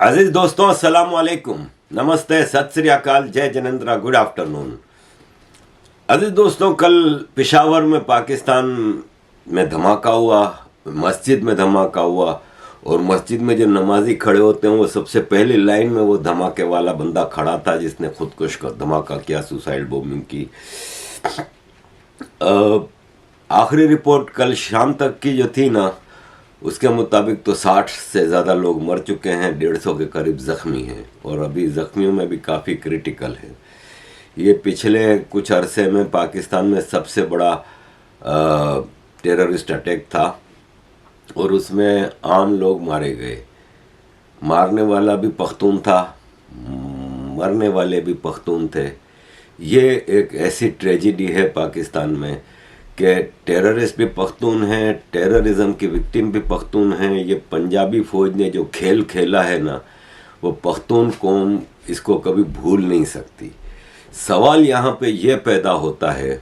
अजीज दोस्तों, अस्सलाम वालेकुम, नमस्ते, सत श्री अकाल, जय जनेंद्रा, गुड आफ्टरनून। अजीज दोस्तों, कल पेशावर में पाकिस्तान में धमाका हुआ, मस्जिद में धमाका हुआ। और मस्जिद में जो नमाजी खड़े होते हैं वो सबसे पहली लाइन में वो धमाके वाला बंदा खड़ा था जिसने खुदकुश का धमाका किया, सुसाइड बॉम्बिंग की। आखिरी रिपोर्ट कल शाम तक की जो थी ना, उसके मुताबिक तो 60 से ज़्यादा लोग मर चुके हैं, 150 के करीब ज़ख्मी हैं और अभी ज़ख्मियों में भी काफ़ी क्रिटिकल है। ये पिछले कुछ अरसे में पाकिस्तान में सबसे बड़ा टेररिस्ट अटैक था और उसमें आम लोग मारे गए। मारने वाला भी पख्तून था, मरने वाले भी पख्तून थे। ये एक ऐसी ट्रेजिडी है पाकिस्तान में कि टेररिस्ट भी पख्तून हैं, टेररिज्म की विक्टिम भी पख्तून हैं। ये पंजाबी फ़ौज ने जो खेल खेला है ना, वो पख्तून कौम इसको कभी भूल नहीं सकती। सवाल यहाँ पे ये पैदा होता है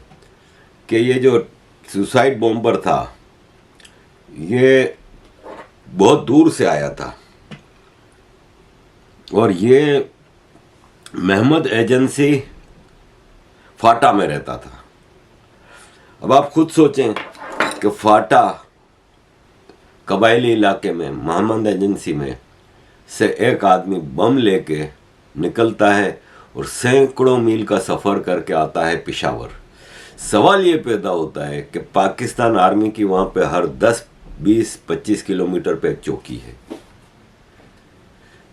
कि ये जो सुसाइड बॉम्बर था ये बहुत दूर से आया था और ये महमद एजेंसी फाटा में रहता था। अब आप खुद सोचें कि फाटा कबायली इलाके में महमद एजेंसी में से एक आदमी बम लेके निकलता है और सैकड़ों मील का सफ़र करके आता है पेशावर। सवाल ये पैदा होता है कि पाकिस्तान आर्मी की वहाँ पे हर 10, 20, 25 किलोमीटर पे एक चौकी है।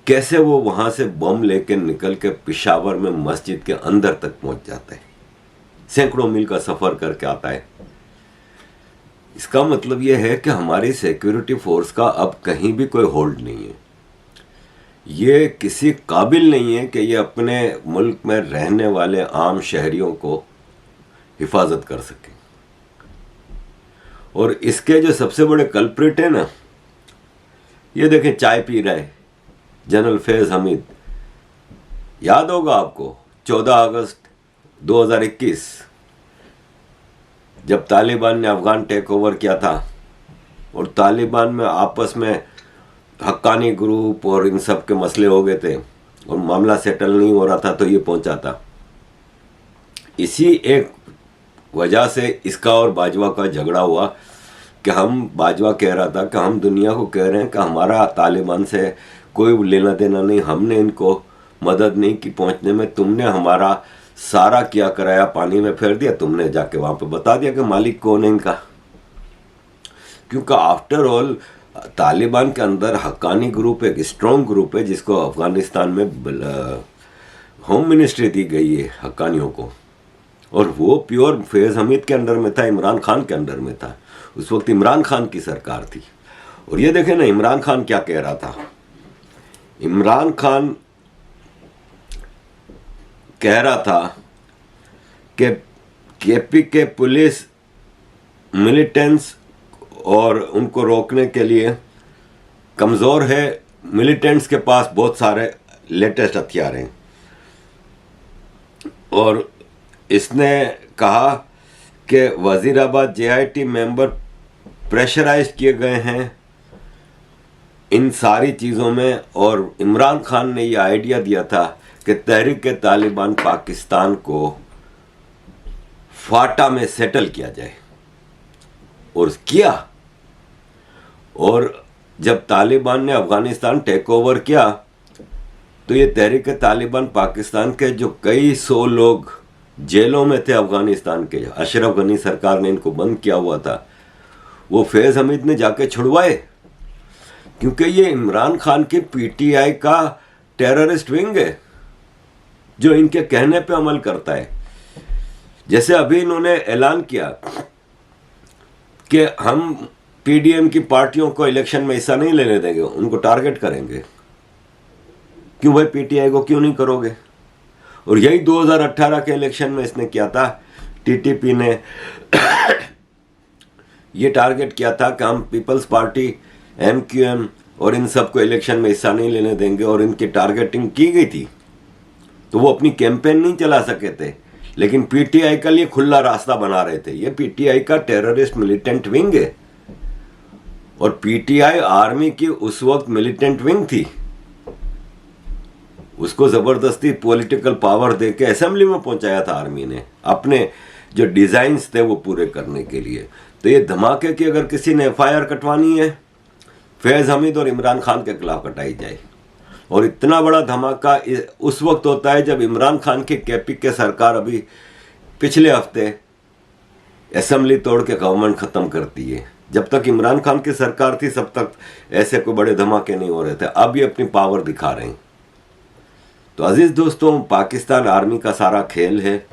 कैसे वो वहाँ से बम लेके निकल के पेशावर में मस्जिद के अंदर तक पहुँच जाता है? सैकड़ों मील का सफ़र करके आता है। इसका मतलब यह है कि हमारी सिक्योरिटी फोर्स का अब कहीं भी कोई होल्ड नहीं है। ये किसी काबिल नहीं है कि ये अपने मुल्क में रहने वाले आम शहरियों को हिफाजत कर सके। और इसके जो सबसे बड़े कल्प्रिट है ना, ये देखें, चाय पी रहा है जनरल फैज़ हमीद। याद होगा आपको 14 अगस्त 2021 जब तालिबान ने अफगान टेक ओवर किया था और तालिबान में आपस में हक्कानी ग्रुप और इन सब के मसले हो गए थे और मामला सेटल नहीं हो रहा था, तो ये पहुंचा था। इसी एक वजह से इसका और बाजवा का झगड़ा हुआ कि बाजवा कह रहा था कि हम दुनिया को कह रहे हैं कि हमारा तालिबान से कोई लेना देना नहीं, हमने इनको मदद नहीं की पहुंचने में, तुमने हमारा सारा किया कराया पानी में फेर दिया, तुमने जाके वहां पे बता दिया कि मालिक कौन है इनका। क्योंकि आफ्टर ऑल तालिबान के अंदर हक्कानी ग्रुप एक स्ट्रॉन्ग ग्रुप है जिसको अफगानिस्तान में होम मिनिस्ट्री दी गई है हक्कानियों को, और वो प्योर फैज़ हमीद के अंडर में था, इमरान खान के अंडर में था। उस वक्त इमरान खान की सरकार थी। और ये देखें ना, इमरान खान क्या कह रहा था। इमरान खान कह रहा था कि केपी के पुलिस मिलिटेंट्स और उनको रोकने के लिए कमज़ोर है, मिलिटेंट्स के पास बहुत सारे लेटेस्ट हथियार हैं। और इसने कहा कि वज़ीराबाद JIT मेंबर प्रेशराइज किए गए हैं इन सारी चीज़ों में। और इमरान खान ने ये आइडिया दिया था कि तहरीक तालिबान पाकिस्तान को फाटा में सेटल किया जाए, और किया। और जब तालिबान ने अफगानिस्तान टेक ओवर किया तो ये तहरीक तालिबान पाकिस्तान के जो कई 100 लोग जेलों में थे अफगानिस्तान के, अशरफ गनी सरकार ने इनको बंद किया हुआ था, वो फैज़ हमीद ने जाके छुड़वाए। क्योंकि ये इमरान खान की PTI का टेररिस्ट विंग है जो इनके कहने पे अमल करता है। जैसे अभी इन्होंने ऐलान किया कि हम PDM की पार्टियों को इलेक्शन में हिस्सा नहीं लेने देंगे, उनको टारगेट करेंगे। क्यों भाई, PTI को क्यों नहीं करोगे? और यही 2018 के इलेक्शन में इसने किया था। TTP ने ये टारगेट किया था कि हम पीपल्स पार्टी, MQM और इन सबको इलेक्शन में हिस्सा नहीं लेने देंगे, और इनकी टारगेटिंग की गई थी। तो वो अपनी कैंपेन नहीं चला सके थे, लेकिन PTI का लिए खुला रास्ता बना रहे थे। ये PTI का टेररिस्ट मिलिटेंट विंग है और PTI आर्मी की उस वक्त मिलिटेंट विंग थी। उसको ज़बरदस्ती पॉलिटिकल पावर दे के असेंबली में पहुंचाया था आर्मी ने, अपने जो डिज़ाइंस थे वो पूरे करने के लिए। तो ये धमाके की अगर किसी ने FIR कटवानी है, फैज़ हमीद और इमरान खान के खिलाफ कटाई जाए। और इतना बड़ा धमाका उस वक्त होता है जब इमरान खान की KPK सरकार अभी पिछले हफ्ते असेंबली तोड़ के गवर्नमेंट ख़त्म करती है। जब तक इमरान खान की सरकार थी तब तक ऐसे कोई बड़े धमाके नहीं हो रहे थे, अब ये अपनी पावर दिखा रहे हैं। तो अजीज दोस्तों, पाकिस्तान आर्मी का सारा खेल है।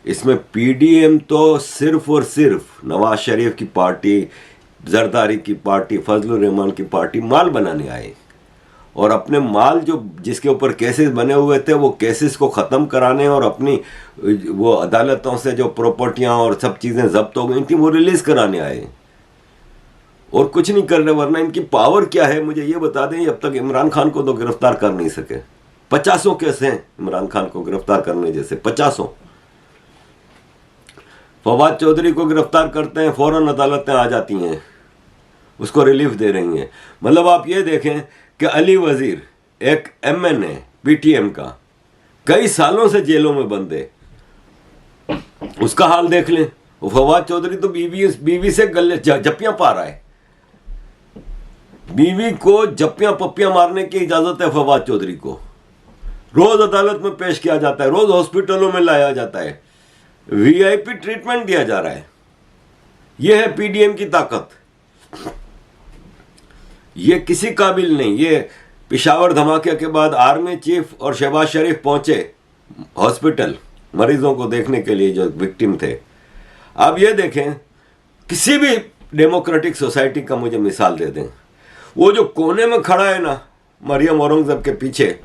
इसमें PDM तो सिर्फ और सिर्फ नवाज शरीफ की पार्टी, जरदारी की पार्टी, फजलुर रहमान की पार्टी माल बनाने आए, और अपने माल जो जिसके ऊपर केसेस बने हुए थे वो केसेस को ख़त्म कराने और अपनी वो अदालतों से जो प्रॉपर्टियां और सब चीज़ें जब्त हो गई थी वो रिलीज़ कराने आए, और कुछ नहीं कर रहे। वरना इनकी पावर क्या है मुझे ये बता दें। अब तक इमरान खान को तो गिरफ्तार कर नहीं सके। 50 केस हैं इमरान खान को गिरफ्तार करने जैसे, 50। फवाद चौधरी को गिरफ्तार करते हैं, फौरन अदालतें आ जाती हैं, उसको रिलीफ दे रही हैं। मतलब आप ये देखें कि अली वजीर, एक MNA PTM का, कई सालों से जेलों में बंद है, उसका हाल देख लें। फवाद चौधरी तो बीवी से गले जप्पियां पा रहा है। बीवी को जप्पियां पप्पियां मारने की इजाजत है फवाद चौधरी को। रोज अदालत में पेश किया जाता है, रोज हॉस्पिटलों में लाया जाता है, VIP ट्रीटमेंट दिया जा रहा है। यह है PDM की ताकत। ये किसी काबिल नहीं। ये पिशावर धमाके के बाद आर्मी चीफ और शहबाज शरीफ पहुंचे हॉस्पिटल मरीजों को देखने के लिए जो विक्टिम थे। अब ये देखें, किसी भी डेमोक्रेटिक सोसाइटी का मुझे मिसाल दे दें, वो जो कोने में खड़ा है ना मरियम औरंगजेब के पीछे,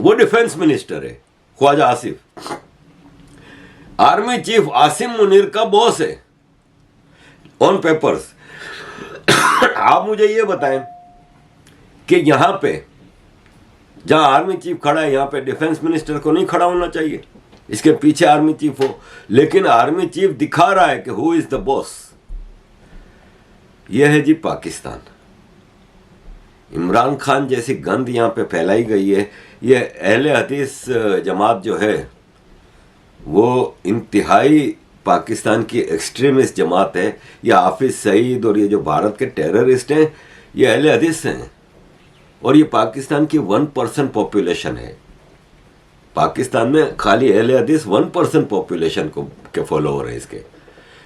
वो डिफेंस मिनिस्टर है, ख्वाजा आसिफ। आर्मी चीफ आसिम मुनीर का बॉस है ऑन पेपर्स। आप मुझे ये बताएं कि यहां पे जहां आर्मी चीफ खड़ा है, यहां पे डिफेंस मिनिस्टर को नहीं खड़ा होना चाहिए? इसके पीछे आर्मी चीफ हो, लेकिन आर्मी चीफ दिखा रहा है कि हु इज द बॉस। यह है जी पाकिस्तान। इमरान खान जैसी गंद यहां पे फैलाई गई है। ये अहले हदीस जमात जो है वो इंतहाई पाकिस्तान की एक्सट्रीमिस्ट जमात है। ये हाफिज सईद और ये जो भारत के टेररिस्ट हैं ये अहले हदीस हैं, और ये पाकिस्तान की 1% पॉपुलेशन है। पाकिस्तान में खाली अहले हदीस 1% पॉपुलेशन को के फॉलोअर है इसके,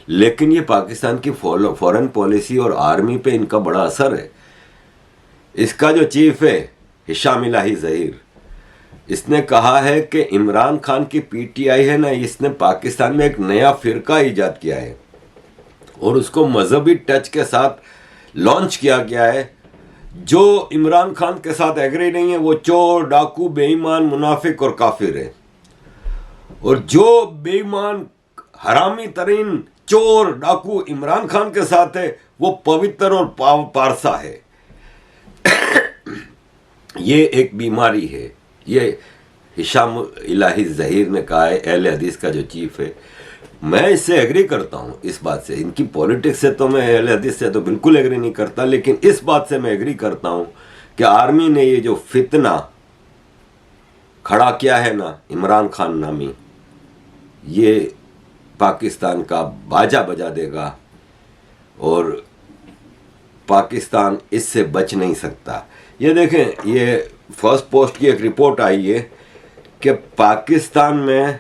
लेकिन ये पाकिस्तान की फॉरेन पॉलिसी और आर्मी पे इनका बड़ा असर है। इसका जो चीफ है हिशाम इलाही ज़हीर, इसने कहा है कि इमरान खान की PTI है ना, इसने पाकिस्तान में एक नया फिरका ईजाद किया है और उसको मजहबी टच के साथ लॉन्च किया गया है। जो इमरान खान के साथ एग्री नहीं है वो चोर, डाकू, बेईमान, मुनाफिक और काफिर है, और जो बेईमान, हरामी तरीन चोर, डाकू इमरान खान के साथ है वो पवित्र और पारसा है। ये एक बीमारी है। ये हिशाम इलाही ज़हीर ने कहा है, अहले हदीस का जो चीफ है। मैं इससे एग्री करता हूँ, इस बात से। इनकी पॉलिटिक्स से तो मैं अहले हदीस से तो बिल्कुल एग्री नहीं करता, लेकिन इस बात से मैं एग्री करता हूँ कि आर्मी ने ये जो फितना खड़ा किया है ना इमरान खान नामी, ये पाकिस्तान का बाजा बजा देगा और पाकिस्तान इससे बच नहीं सकता। ये देखें, ये फर्स्ट पोस्ट की एक रिपोर्ट आई है कि पाकिस्तान में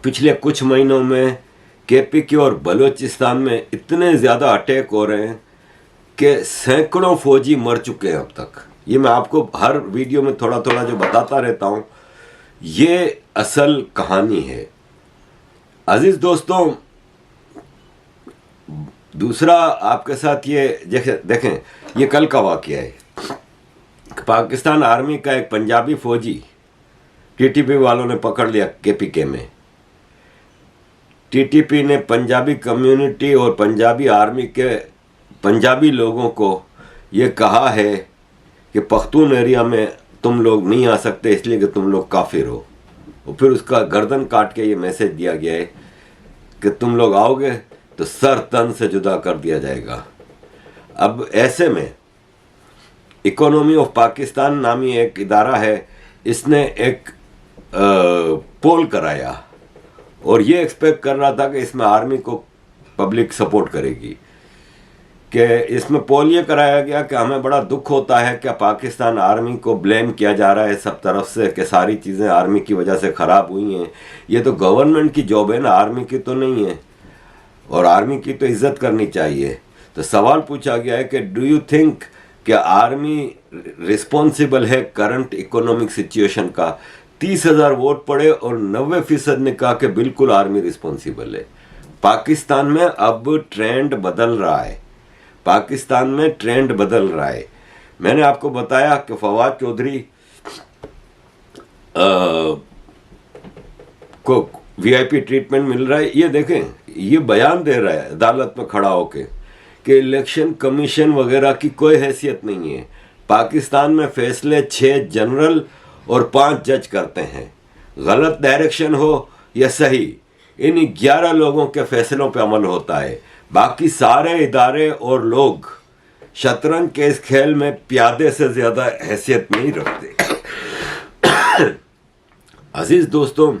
पिछले कुछ महीनों में KPK और बलूचिस्तान में इतने ज़्यादा अटैक हो रहे हैं कि सैकड़ों फौजी मर चुके हैं अब तक। ये मैं आपको हर वीडियो में थोड़ा थोड़ा जो बताता रहता हूँ, ये असल कहानी है। अजीज दोस्तों, दूसरा आपके साथ ये देखें, ये कल का वाक़या है। पाकिस्तान आर्मी का एक पंजाबी फौजी TTP वालों ने पकड़ लिया KPK में। TTP ने पंजाबी कम्युनिटी और पंजाबी आर्मी के पंजाबी लोगों को ये कहा है कि पख्तून एरिया में तुम लोग नहीं आ सकते इसलिए कि तुम लोग काफिर हो, और फिर उसका गर्दन काट के ये मैसेज दिया गया है कि तुम लोग आओगे तो सर तन से जुदा कर दिया जाएगा। अब ऐसे में इकोनॉमी ऑफ पाकिस्तान नामी एक इदारा है, इसने एक पोल कराया और ये एक्सपेक्ट कर रहा था कि इसमें आर्मी को पब्लिक सपोर्ट करेगी। कि इसमें पोल ये कराया गया कि हमें बड़ा दुख होता है कि पाकिस्तान आर्मी को ब्लेम किया जा रहा है सब तरफ से कि सारी चीज़ें आर्मी की वजह से ख़राब हुई हैं। ये तो गवर्नमेंट की जॉब है ना, आर्मी की तो नहीं है, और आर्मी की तो इज्जत करनी चाहिए। तो सवाल पूछा गया है कि डू यू थिंक कि आर्मी रिस्पॉन्सिबल है करंट इकोनॉमिक सिचुएशन का। 30,000 वोट पड़े और 90% ने कहा कि बिल्कुल आर्मी रिस्पॉन्सिबल है। पाकिस्तान में अब ट्रेंड बदल रहा है, पाकिस्तान में ट्रेंड बदल रहा है। मैंने आपको बताया कि फवाद चौधरी को वीआईपी ट्रीटमेंट मिल रहा है। ये देखें, ये बयान दे रहा है अदालत में खड़ा होके कि इलेक्शन कमीशन वगैरह की कोई हैसियत नहीं है। पाकिस्तान में फैसले 6 जनरल और 5 जज करते हैं। गलत डायरेक्शन हो या सही, इन 11 लोगों के फैसलों पे अमल होता है। बाकी सारे इदारे और लोग शतरंज के इस खेल में प्यादे से ज्यादा हैसियत नहीं रखते। अजीज दोस्तों,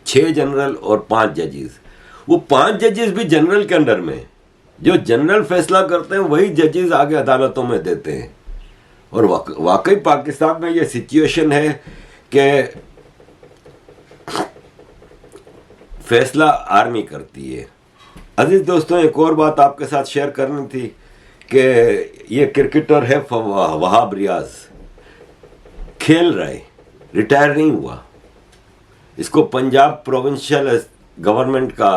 6 जनरल और 5 जजेस, वो 5 जजेस भी जनरल के अंडर में, जो जनरल फैसला करते हैं वही जजेस आगे अदालतों में देते हैं। और वाकई पाकिस्तान में ये सिचुएशन है कि फैसला आर्मी करती है। अजीज दोस्तों, एक और बात आपके साथ शेयर करनी थी कि ये क्रिकेटर है वहाब रियाज, खेल रहे, रिटायर नहीं हुआ। इसको पंजाब प्रोविंशियल गवर्नमेंट का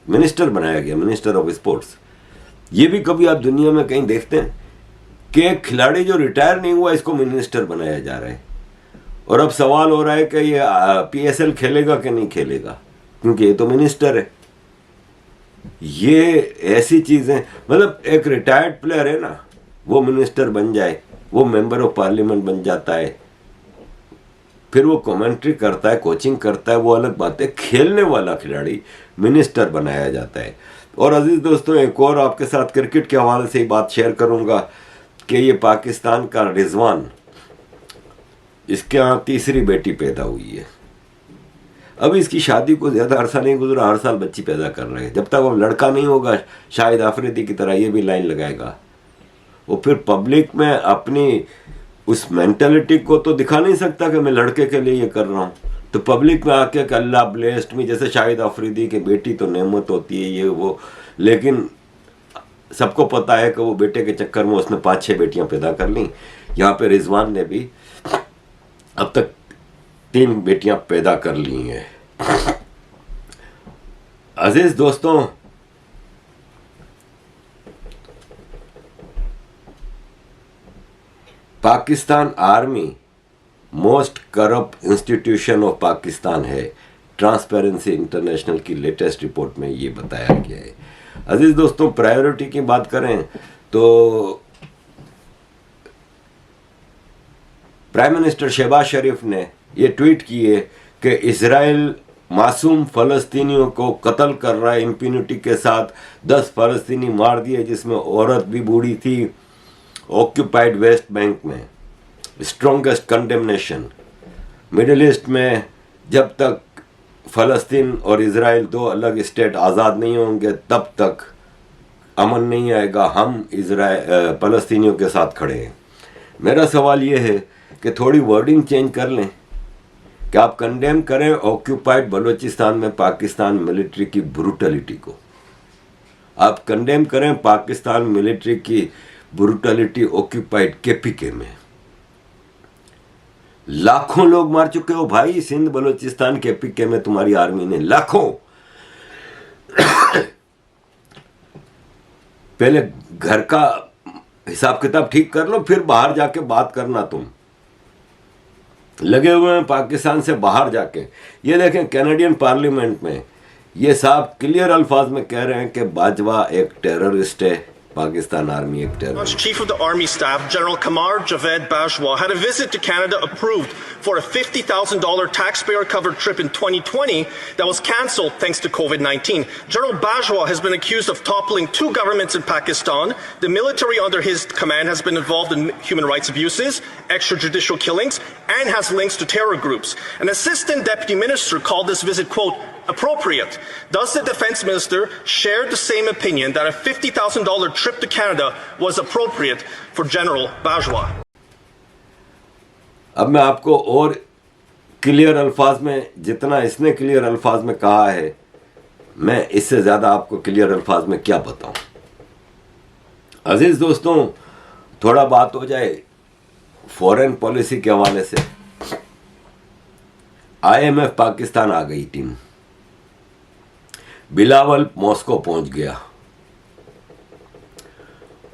मिनिस्टर बनाया गया, मिनिस्टर ऑफ स्पोर्ट्स। ये भी कभी आप दुनिया में कहीं देखते हैं कि एक खिलाड़ी जो रिटायर नहीं हुआ इसको मिनिस्टर बनाया जा रहा है। और अब सवाल हो रहा है कि ये पीएसएल खेलेगा कि नहीं खेलेगा, क्योंकि ये तो मिनिस्टर है। ये ऐसी चीजें, मतलब एक रिटायर्ड प्लेयर है ना, वो मिनिस्टर बन जाए, वो मेंबर ऑफ पार्लियामेंट बन जाता है, फिर वो कमेंट्री करता है, कोचिंग करता है, वो अलग बात है। खेलने वाला खिलाड़ी मिनिस्टर बनाया जाता है। और अजीज दोस्तों, एक और आपके साथ क्रिकेट के हवाले से ही बात शेयर करूंगा कि ये पाकिस्तान का रिजवान, इसके यहाँ तीसरी बेटी पैदा हुई है। अब इसकी शादी को ज़्यादा अरसा नहीं गुजरा, हर साल बच्ची पैदा कर रहे हैं। जब तक वो लड़का नहीं होगा, शाहिद आफरीदी की तरह ये भी लाइन लगाएगा। वो फिर पब्लिक में अपनी उस मेंटालिटी को तो दिखा नहीं सकता कि मैं लड़के के लिए ये कर रहा हूँ। तो पब्लिक में आके कि अल्लाह ब्लेस्ड मी, जैसे शाहिद आफरीदी की बेटी तो नेमत होती है ये वो, लेकिन सबको पता है कि वो बेटे के चक्कर में उसने 5-6 बेटियां पैदा कर ली। यहाँ पे रिजवान ने भी अब तक 3 बेटियां पैदा कर ली हैं। अजीज दोस्तों, Pakistan army most corrupt institution of Pakistan है, ट्रांसपेरेंसी इंटरनेशनल की लेटेस्ट रिपोर्ट में ये बताया गया है। अजीज दोस्तों, प्रायोरिटी की बात करें तो प्राइम मिनिस्टर शहबाज शरीफ ने ये ट्वीट किए कि इजराइल मासूम फ़लस्तीनियों को कत्ल कर रहा है इम्प्यूनिटी के साथ। 10 फ़लस्तीनी मार दिए, जिसमें औरत भी बूढ़ी थी। ऑक्यूपाइड वेस्ट बैंक में स्ट्रॉन्गेस्ट कंडेमनेशन। मिडिल ईस्ट में जब तक फ़लस्तीन और इजराइल 2 अलग स्टेट आज़ाद नहीं होंगे तब तक अमन नहीं आएगा। हम फ़लस्तीनियों के साथ खड़े हैं। मेरा सवाल ये है कि थोड़ी वर्डिंग चेंज कर लें कि आप कंडेम करें ऑक्यूपाइड बलूचिस्तान में पाकिस्तान मिलिट्री की ब्रूटलिटी को। आप कंडेम करें पाकिस्तान मिलिट्री की ब्रूटलिटी ऑक्यूपाइड केपीके में। लाखों लोग मार चुके हो भाई, सिंध बलूचिस्तान केपीके में तुम्हारी आर्मी ने लाखों। पहले घर का हिसाब किताब ठीक कर लो, फिर बाहर जाके बात करना। तुम लगे हुए हैं पाकिस्तान से बाहर जाके। ये देखें, कैनेडियन पार्लियामेंट में ये साहब क्लियर अल्फाज में कह रहे हैं कि बाजवा एक टेररिस्ट है, Pakistan Army एक terror. Chief of the Army Staff, General Qamar Javed Bajwa, had a visit to Canada approved for a $50,000 taxpayer-covered trip in 2020 that was cancelled thanks to COVID-19. General Bajwa has been accused of toppling two governments in Pakistan. The military under his command has been involved in human rights abuses, extrajudicial killings, and has links to terror groups. An assistant deputy minister called this visit, quote, appropriate. Does the defense minister share the same opinion that a $50,000 trip to Canada was appropriate for General Bajwa? अब मैं आपको और clear अल्फाज में, जितना इसने clear अल्फाज में कहा है, मैं इससे ज़्यादा आपको क्लियर अल्फाज में क्या बताऊं। अजीज़ दोस्तों, थोड़ा बात हो जाए फॉरेन पॉलिसी के हवाले से। IMF पाकिस्तान आ गई टीम, बिलावल मॉस्को पहुंच गया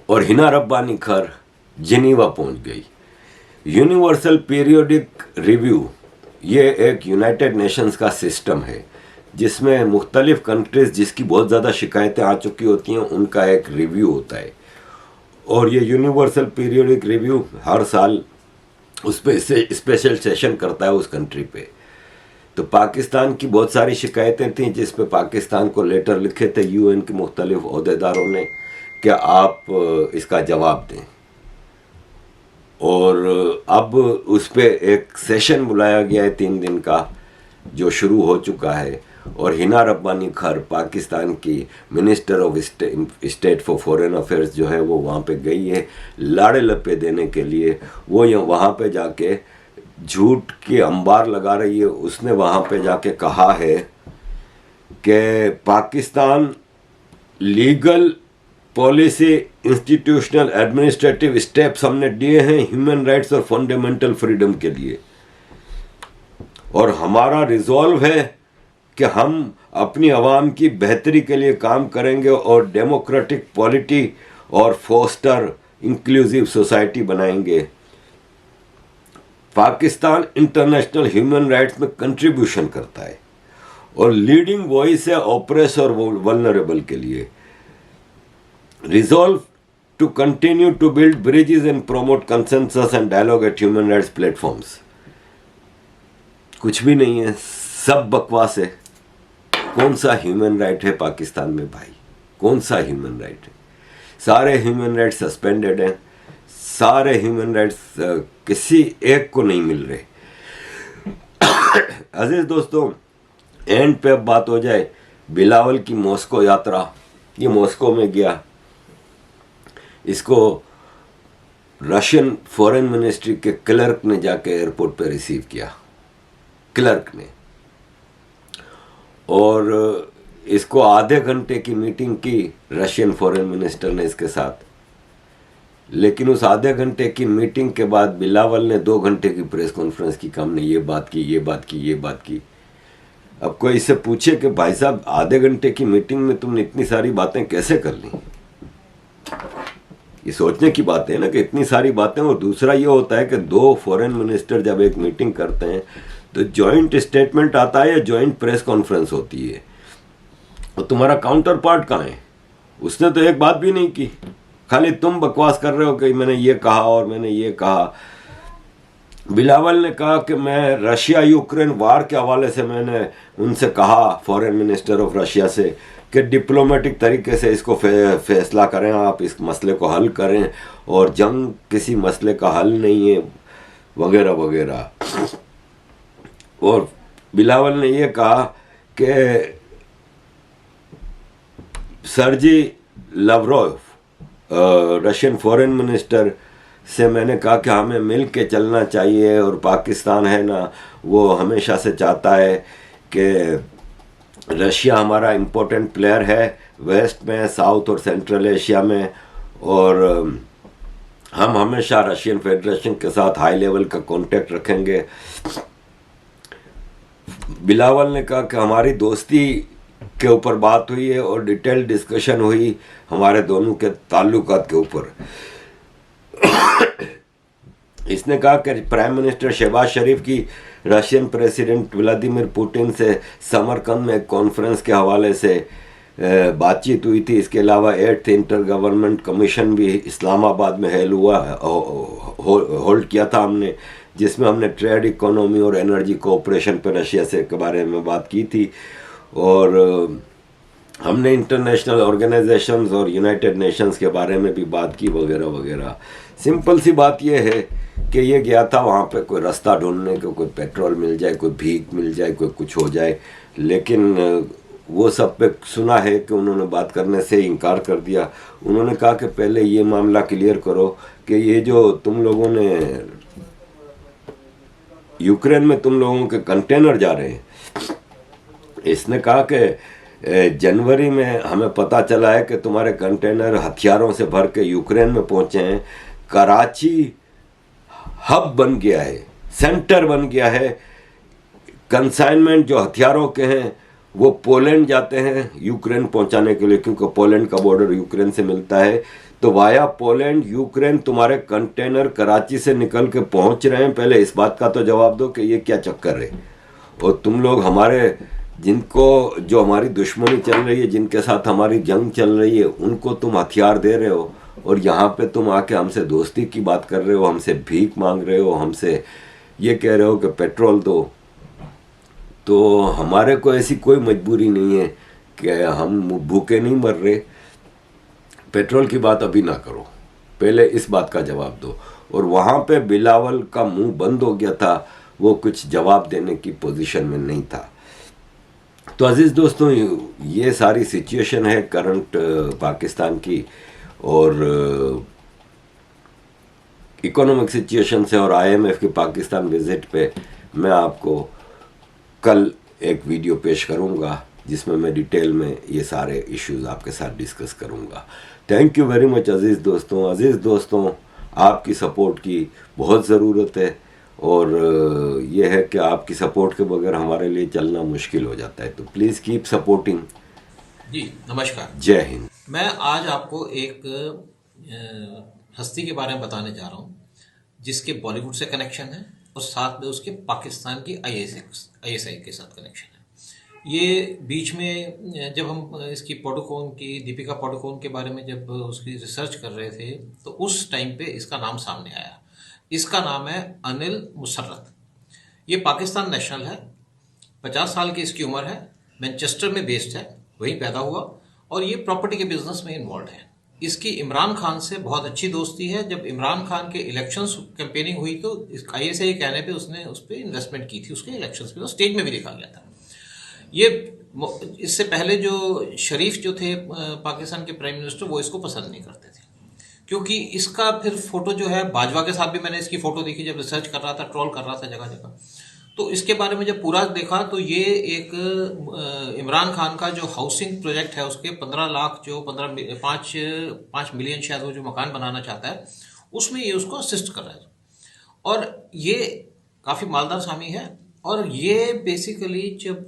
और हिना रब्बानी खर जिनीवा पहुंच गई। यूनिवर्सल पीरियोडिक रिव्यू ये एक यूनाइटेड नेशंस का सिस्टम है जिसमें मुख्तलिफ कंट्रीज जिसकी बहुत ज़्यादा शिकायतें आ चुकी होती हैं उनका एक रिव्यू होता है, और ये यूनिवर्सल पीरियोडिक रिव्यू हर साल उस पर स्पेशल सेशन करता है उस कंट्री पे। तो पाकिस्तान की बहुत सारी शिकायतें थीं जिस पे पाकिस्तान को लेटर लिखे थे UN के मुख्तलिफ ओहदेदारों ने कि आप इसका जवाब दें, और अब उस पे एक सेशन बुलाया गया है 3 दिन का जो शुरू हो चुका है, और हिना रब्बानी खर पाकिस्तान की minister of state for foreign affairs जो है वो वहाँ पे गई है लाड़े लपे देने के लिए। वो वहाँ पे जाके झूठ की अंबार लगा रही है। उसने वहाँ पे जाके कहा है कि Pakistan legal policy institutional administrative steps हमने दिए हैं ह्यूमन राइट्स और फंडामेंटल फ्रीडम के लिए, और हमारा रिजॉल्व है कि हम अपनी आवाम की बेहतरी के लिए काम करेंगे और डेमोक्रेटिक पॉलिटी और फोस्टर इंक्लूसिव सोसाइटी बनाएंगे। पाकिस्तान इंटरनेशनल ह्यूमन राइट्स में कंट्रीब्यूशन करता है और लीडिंग वॉइस है ऑप्रेस और वल्नरेबल के लिए। Resolve to continue to build bridges and promote consensus and dialogue at human rights platforms. कुछ भी नहीं है, सब बकवास है। कौन सा ह्यूमन राइट है पाकिस्तान में भाई? कौन सा ह्यूमन राइट है? सारे ह्यूमन राइट्स सस्पेंडेड हैं, सारे ह्यूमन राइट्स किसी एक को नहीं मिल रहे। अजीज दोस्तों, एंड पे अब बात हो जाए बिलावल की मॉस्को यात्रा। ये मॉस्को में गया, इसको रशियन फॉरेन मिनिस्ट्री के क्लर्क ने जाके एयरपोर्ट पे रिसीव किया, क्लर्क ने, और इसको आधे घंटे की मीटिंग की रशियन फॉरेन मिनिस्टर ने इसके साथ। लेकिन उस आधे घंटे की मीटिंग के बाद बिलावल ने 2 घंटे की प्रेस कॉन्फ्रेंस की, हमने ये बात की, ये बात की, ये बात की। अब कोई इससे पूछे कि भाई साहब आधे घंटे की मीटिंग में तुमने इतनी सारी बातें कैसे कर ली? ये सोचने की बात है ना कि इतनी सारी बातें। और दूसरा ये होता है कि 2 फॉरेन मिनिस्टर जब एक मीटिंग करते हैं तो जॉइंट स्टेटमेंट आता है या जॉइंट प्रेस कॉन्फ्रेंस होती है, और तुम्हारा काउंटर पार्ट कहाँ है? उसने तो एक बात भी नहीं की, खाली तुम बकवास कर रहे हो कि मैंने ये कहा और मैंने ये कहा। बिलावल ने कहा कि मैं रशिया यूक्रेन वार के हवाले से मैंने उनसे कहा, फॉरेन मिनिस्टर ऑफ रशिया से, कि डिप्लोमेटिक तरीके से इसको फैसला करें, आप इस मसले को हल करें, और जंग किसी मसले का हल नहीं है वगैरह वगैरह। और बिलावल ने ये कहा कि सर्जी लाव्रोव रशियन फॉरेन मिनिस्टर से मैंने कहा कि हमें मिल के चलना चाहिए, और पाकिस्तान है ना वो हमेशा से चाहता है कि रशिया हमारा इम्पोर्टेंट प्लेयर है वेस्ट में, साउथ और सेंट्रल एशिया में, और हम हमेशा रशियन फेडरेशन के साथ हाई लेवल का कांटेक्ट रखेंगे। बिलावल ने कहा कि हमारी दोस्ती के ऊपर बात हुई है और डिटेल डिस्कशन हुई हमारे दोनों के ताल्लुकात के ऊपर। इसने कहा कि प्राइम मिनिस्टर शहबाज शरीफ की रशियन प्रेसिडेंट व्लादिमीर पुतिन से समरकंद में एक कॉन्फ्रेंस के हवाले से बातचीत हुई थी। इसके अलावा 8th इंटर गवर्नमेंट कमीशन भी इस्लामाबाद में होल्ड किया था हमने, जिसमें हमने ट्रेड, इकोनॉमी और एनर्जी कोऑपरेशन पर रशिया से के बारे में बात की थी। और हमने इंटरनेशनल ऑर्गेनाइजेशंस और यूनाइटेड नेशंस के बारे में भी बात की वगैरह वगैरह। सिंपल सी बात यह है कि ये गया था वहाँ पे कोई रास्ता ढूंढने को, कोई पेट्रोल मिल जाए, कोई भीख मिल जाए, कोई कुछ हो जाए, लेकिन वो सब पे सुना है कि उन्होंने बात करने से इनकार कर दिया। उन्होंने कहा कि पहले ये मामला क्लियर करो कि ये जो तुम लोगों ने यूक्रेन में तुम लोगों के कंटेनर जा रहे हैं, इसने कहा कि जनवरी में हमें पता चला है कि तुम्हारे कंटेनर हथियारों से भर के यूक्रेन में पहुंचे हैं। कराची हब बन गया है, सेंटर बन गया है। कंसाइनमेंट जो हथियारों के हैं वो पोलैंड जाते हैं यूक्रेन पहुंचाने के लिए, क्योंकि पोलैंड का बॉर्डर यूक्रेन से मिलता है। तो वाया पोलैंड यूक्रेन तुम्हारे कंटेनर कराची से निकल के पहुंच रहे हैं। पहले इस बात का तो जवाब दो कि ये क्या चक्कर है। और तुम लोग हमारे जिनको, जो हमारी दुश्मनी चल रही है, जिनके साथ हमारी जंग चल रही है, उनको तुम हथियार दे रहे हो और यहाँ पे तुम आके हमसे दोस्ती की बात कर रहे हो, हमसे भीख मांग रहे हो, हमसे ये कह रहे हो कि पेट्रोल दो। तो हमारे को ऐसी कोई मजबूरी नहीं है कि हम भूखे नहीं मर रहे। पेट्रोल की बात अभी ना करो, पहले इस बात का जवाब दो। और वहाँ पे बिलावल का मुंह बंद हो गया था, वो कुछ जवाब देने की पोजीशन में नहीं था। तो अजीज़ दोस्तों, ये सारी सिचुएशन है करंट पाकिस्तान की, और इकोनॉमिक सिचुएशन से और IMF की पाकिस्तान विजिट पे मैं आपको कल एक वीडियो पेश करूंगा, जिसमें मैं डिटेल में ये सारे इश्यूज आपके साथ डिस्कस करूंगा। थैंक यू वेरी मच अजीज़ दोस्तों। अजीज़ दोस्तों, आपकी सपोर्ट की बहुत ज़रूरत है, और ये है कि आपकी सपोर्ट के बगैर हमारे लिए चलना मुश्किल हो जाता है। तो प्लीज़ कीप सपोर्टिंग। जी नमस्कार, जय हिंद। मैं आज आपको एक हस्ती के बारे में बताने जा रहा हूँ जिसके बॉलीवुड से कनेक्शन है और साथ में उसके पाकिस्तान की ISI के साथ कनेक्शन है। ये बीच में जब हम इसकी पादुकोण की, दीपिका पादुकोण के बारे में जब उसकी रिसर्च कर रहे थे, तो उस टाइम पे इसका नाम सामने आया। इसका नाम है अनिल मुसर्रत। ये पाकिस्तान नेशनल है, 50 साल की इसकी उम्र है, मैनचेस्टर में बेस्ड है, वहीं पैदा हुआ, और ये प्रॉपर्टी के बिजनेस में इन्वॉल्व है। इसकी इमरान खान से बहुत अच्छी दोस्ती है। जब इमरान खान के इलेक्शंस कैंपेनिंग हुई तो ISI कहने पे उसने उस पर इन्वेस्टमेंट की थी, उसके इलेक्शंस पे, तो स्टेज में भी देखा गया था। ये इससे पहले जो शरीफ जो थे पाकिस्तान के प्राइम मिनिस्टर, वो इसको पसंद नहीं करते थे, क्योंकि इसका फिर फोटो जो है बाजवा के साथ भी मैंने इसकी फोटो देखी जब रिसर्च कर रहा था, ट्रोल कर रहा था जगह जगह। तो इसके बारे में जब पूरा देखा तो ये एक इमरान खान का जो हाउसिंग प्रोजेक्ट है, उसके 15 लाख जो 5 मिलियन शायद वो जो मकान बनाना चाहता है, उसमें ये उसको असिस्ट कर रहा है। और ये काफ़ी मालदार स्वामी है। और ये बेसिकली जब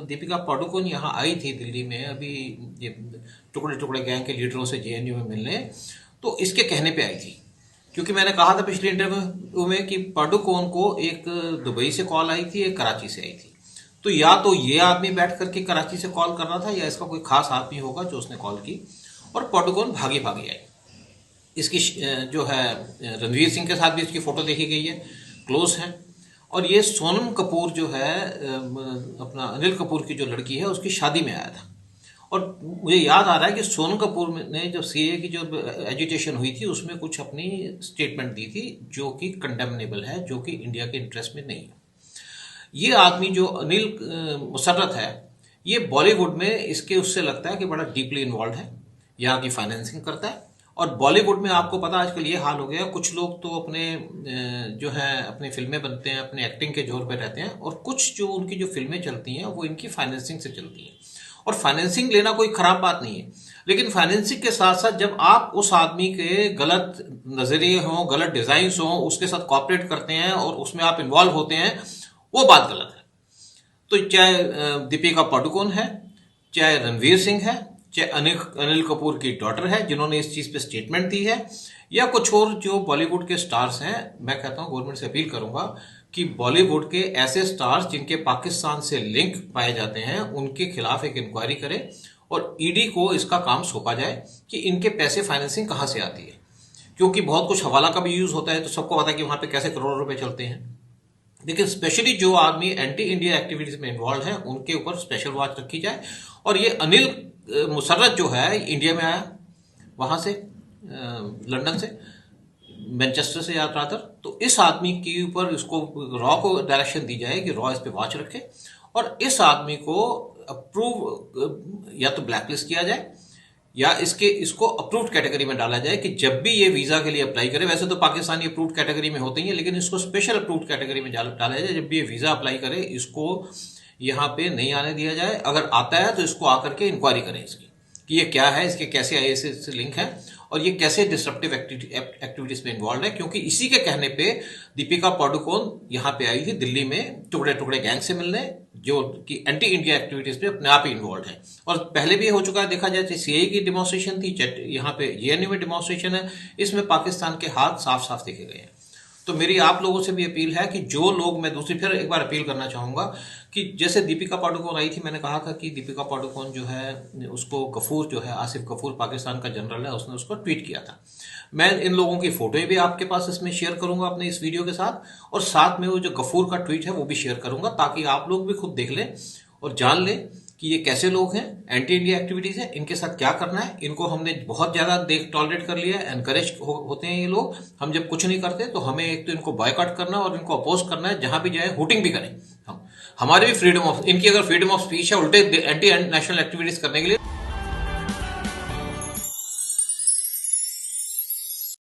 दीपिका पादुकोण यहाँ आई थी दिल्ली में, अभी ये टुकड़े टुकड़े गैंग के लीडरों से JNU में मिलने, तो इसके कहने पे आई थी। क्योंकि मैंने कहा था पिछले इंटरव्यू में कि पादुकोण को एक दुबई से कॉल आई थी, एक कराची से आई थी। तो या तो ये आदमी बैठ करके कराची से कॉल कर रहा था, या इसका कोई खास आदमी होगा जो उसने कॉल की, और पादुकोण भागी भागी आई। इसकी जो है रणवीर सिंह के साथ भी इसकी फोटो देखी गई है, क्लोज है। और ये सोनम कपूर जो है, अपना अनिल कपूर की जो लड़की है, उसकी शादी में आया था। और मुझे याद आ रहा है कि सोनम कपूर ने जब CAA की जो एजिटेशन हुई थी, उसमें कुछ अपनी स्टेटमेंट दी थी जो कि कंडेमनेबल है, जो कि इंडिया के इंटरेस्ट में नहीं है। ये आदमी जो अनिल मुसर्रत है, ये बॉलीवुड में इसके उससे लगता है कि बड़ा डीपली इन्वॉल्व है, यहाँ की फाइनेंसिंग करता है। और बॉलीवुड में आपको पता आजकल ये हाल हो गया, कुछ लोग तो अपने जो है अपनी फिल्में बनते हैं, अपने एक्टिंग के जोर पे रहते हैं, और कुछ जो उनकी जो फिल्में चलती हैं वो इनकी फाइनेंसिंग से चलती हैं। और फाइनेंसिंग लेना कोई खराब बात नहीं है, लेकिन फाइनेंसिंग के साथ साथ जब आप उस आदमी के गलत नजरिए हों, गलत डिजाइन्स हों, उसके साथ कॉपरेट करते हैं और उसमें आप इन्वॉल्व होते हैं, वो बात गलत है। तो चाहे दीपिका पादुकोण है, चाहे रणवीर सिंह है, चाहे अनिल कपूर की डॉटर है जिन्होंने इस चीज पे स्टेटमेंट दी है, या कुछ और जो बॉलीवुड के स्टार्स हैं, मैं कहता हूं गवर्नमेंट से अपील करूंगा कि बॉलीवुड के ऐसे स्टार्स जिनके पाकिस्तान से लिंक पाए जाते हैं, उनके खिलाफ एक इंक्वायरी करे और ईडी को इसका काम सौंपा जाए कि इनके पैसे फाइनेंसिंग कहाँ से आती है, क्योंकि बहुत कुछ हवाला का भी यूज होता है, तो सबको पता है कि वहां पे कैसे करोड़ों रुपए चलते हैं। लेकिन स्पेशली जो आदमी एंटी इंडिया एक्टिविटीज में इन्वॉल्व है उनके ऊपर स्पेशल वॉच रखी जाए। और ये अनिल मुसर्रत जो है इंडिया में आया वहां से लंदन से, मैनचेस्टर से याद रातर, तो इस आदमी के ऊपर इसको रॉ को डायरेक्शन दी जाए कि रॉ इस पे वॉच रखे और इस आदमी को अप्रूव या तो ब्लैकलिस्ट किया जाए या इसको अप्रूव्ड कैटेगरी में डाला जाए कि जब भी ये वीजा के लिए अप्लाई करे, वैसे तो पाकिस्तानी अप्रूव्ड कैटेगरी में होते ही है, लेकिन इसको स्पेशल अप्रूव्ड कैटेगरी में डाला जाए। जब भी ये वीजा अप्लाई करे इसको यहाँ पे नहीं आने दिया जाए, अगर आता है तो इसको आकर के इंक्वायरी करें इसकी कि ये क्या है, इसके कैसे आईएसए से लिंक है और ये कैसे डिस्ट्रप्टिव एक्टिविटीज में इन्वॉल्व है। क्योंकि इसी के कहने पे दीपिका पादुकोण यहाँ पे आई थी दिल्ली में टुकड़े टुकड़े गैंग से मिलने, जो कि एंटी इंडिया एक्टिविटीज में अपने आप ही इन्वॉल्व है। और पहले भी हो चुका है, देखा जाए सीएए की डिमॉन्स्ट्रेशन थी, यहाँ पे जेएनयू में डिमॉन्स्ट्रेशन है, इसमें पाकिस्तान के हाथ साफ साफ देखे गए हैं। तो मेरी आप लोगों से भी अपील है कि जो लोग, मैं दूसरी फिर एक बार अपील करना चाहूंगा कि जैसे दीपिका पादुकोण आई थी, मैंने कहा था कि दीपिका पादुकोण जो है उसको गफूर जो है, आसिफ गफूर पाकिस्तान का जनरल है, उसने उसको ट्वीट किया था। मैं इन लोगों की फोटो भी आपके पास इसमें शेयर करूंगा अपने इस वीडियो के साथ, और साथ में वो जो गफूर का ट्वीट है वो भी शेयर करूंगा, ताकि आप लोग भी खुद देख लें और जान लें कि ये कैसे लोग हैं, एंटी इंडिया एक्टिविटीज है, इनके साथ क्या करना है। इनको हमने बहुत ज्यादा टॉलरेट कर लिया है, एनकरेज होते हैं ये लोग। हम जब कुछ नहीं करते तो हमें एक तो इनको बॉयकॉट करना और इनको अपोज करना है, जहां भी जाए हुटिंग भी करें हम, हमारी भी फ्रीडम ऑफ, इनकी अगर फ्रीडम ऑफ स्पीच है उल्टे एंटी नेशनल एक्टिविटीज करने के लिए